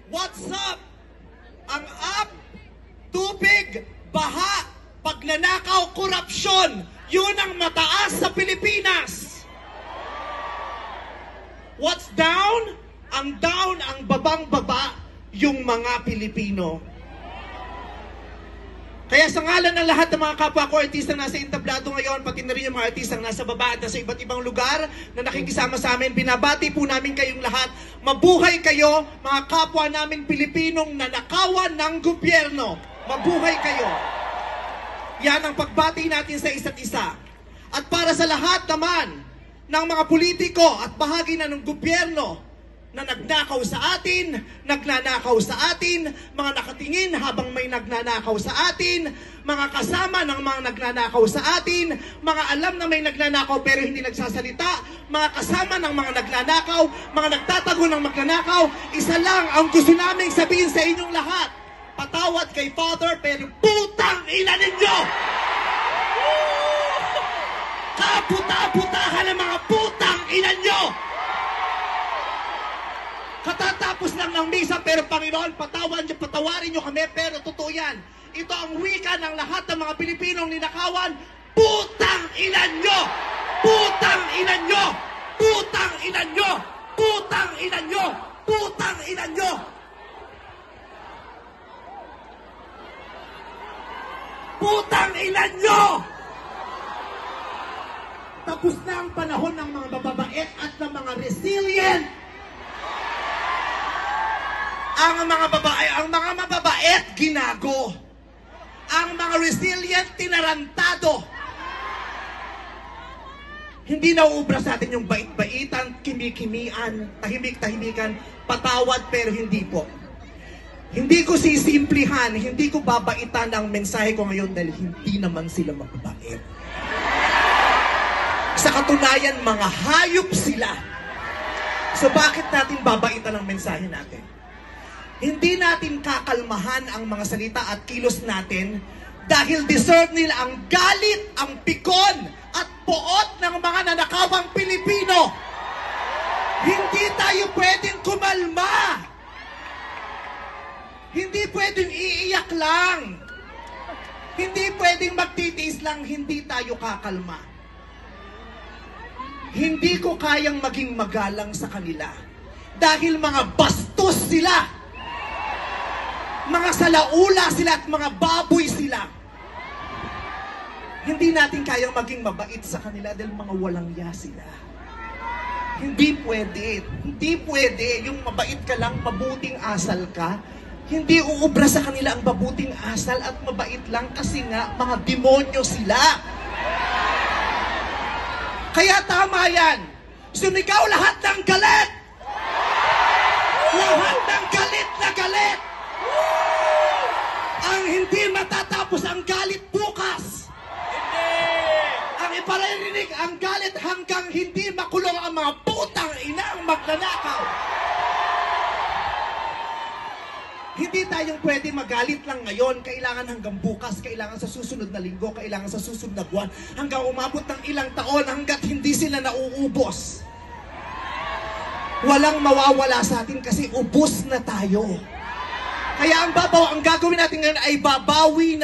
What's up? Ang up, tubig, baha, pagnanakaw, korupsyon, yun ang mataas sa Pilipinas. What's down? Ang down, ang babang-baba, yung mga Pilipino. Kaya sa ngalan ng lahat ng mga kapwa ko artistang nasa entablado ngayon, pati na rin yung mga artistang nasa baba at nasa iba't ibang lugar na nakikisama sa amin, binabati po namin kayong lahat. Mabuhay kayo, mga kapwa namin Pilipinong nanakawan ng gobyerno. Mabuhay kayo. Yan ang pagbati natin sa isa't isa. At para sa lahat naman ng mga politiko at bahagi na ng gobyerno na nagnakaw sa atin, nagnanakaw sa atin, mga nakatingin habang may nagnanakaw sa atin, mga kasama ng mga nagnanakaw sa atin, mga alam na may nagnanakaw pero hindi nagsasalita, mga kasama ng mga nagnanakaw, mga nagtatago ng magnanakaw, isa lang ang gusto naming sabihin sa inyong lahat. Patawad kay Father pero putang ina ninyo! Kaputa-putahan ng mga putang ina nyo! Katatapos lang ng misa, pero Panginoon, patawarin nyo kami, pero totoo yan. Ito ang wika ng lahat ng mga Pilipinong ninakawan, putang ina nyo! Putang ina nyo! Putang ina nyo! Putang ina nyo! Putang ina nyo! Putang ina nyo! Tapos na ang panahon ng mga mababait at ng mga resilient. Ang mga mababait, ginago. Ang mga resilient, tinarantado. Hindi nauubra sa atin yung bait-baitan, kimi-kimian, tahimik-tahimikan, patawad pero hindi po. Hindi ko sisimplihan, hindi ko babaitan ang mensahe ko ngayon dahil hindi naman sila mababait. Sa katunayan, mga hayop sila. So bakit natin babaitan ang mensahe natin? Hindi natin kakalmahan ang mga salita at kilos natin dahil deserve nila ang galit, ang pikon at poot ng mga nanakawang Pilipino. Hindi tayo pwedeng kumalma. Hindi pwedeng iiyak lang. Hindi pwedeng magtitiis lang, hindi tayo kakalma. Hindi ko kayang maging magalang sa kanila dahil mga bastos sila. Mga salaula sila at mga baboy sila. Hindi natin kayang maging mabait sa kanila dahil mga walang ya sila. Hindi pwede. Hindi pwede. Yung mabait ka lang, mabuting asal ka. Hindi uubra sa kanila ang mabuting asal at mabait lang kasi nga mga demonyo sila. Kaya tama yan. Sumigaw lahat ng galit. Lahat ng galit na galit. Ang hindi matatapos ang galit bukas. Ang iparirinig ang galit hanggang hindi makulong ang mga putang inang magnanakaw. Hindi tayong pwede magalit lang ngayon. Kailangan hanggang bukas, kailangan sa susunod na linggo, kailangan sa susunod na buwan, hanggang umabot ng ilang taon hanggat hindi sila nauubos. Walang mawawala sa atin kasi ubos na tayo. Kaya ang gagawin natin ngayon ay babawi na